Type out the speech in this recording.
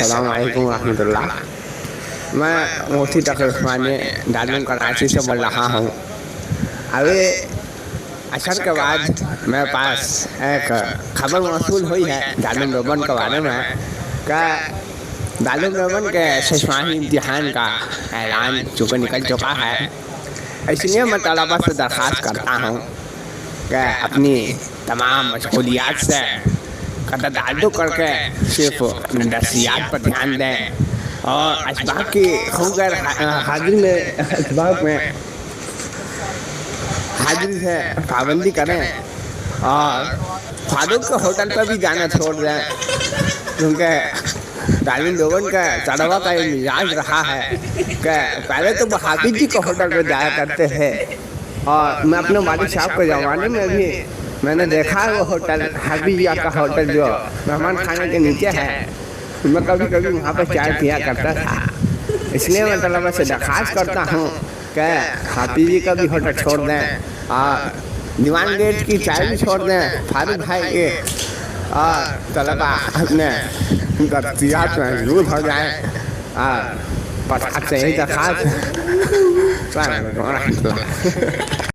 अस्सलाम वालेकुम रहमतुल्लाह। मैं मुफ्ती तकी उस्मानी डालमिन कराची से बोल रहा हूँ। अभी असर के बाद मेरे पास एक खबर मौसूल हुई है डालमिन देवबंद के बारे में कि डालमिन देवबंद के शशमाही इम्तिहान का ऐलान चूँकि निकल चुका है, इसलिए मैं तलबा से दरख्वास्त करता हूँ कि अपनी तमाम मशगूलियात से कतदादु करके सिर्फ अपने दर्सियात पर ध्यान दें और असबाब की खूब हाजिरी में हाजिरी से पाबंदी करें और फारूक के होटल पर भी जाना छोड़ दें, क्योंकि डालमिन देवबंद का तलबा का ये मिजाज रहा है कि पहले तो वो हाफिज जी के होटल पर जाया करते थे और मैं अपने वालिद साहब के ज़माने में भी मैंने देखा है वो होटल हाफिजिया का होटल जो मेहमान खाने के नीचे है, मैं कभी कभी वहाँ पर चाय पिया करता था। इसलिए मैं तलबा से दरख्वास्त करता हूँ कि हाफिजी का भी होटल छोड़ दें और दीवान गेट की चाय भी छोड़ दें फारूक भाई के, और तलबा अपने दर्सियात में मशगूल हो जाए और पता से यही दरख्वास्त।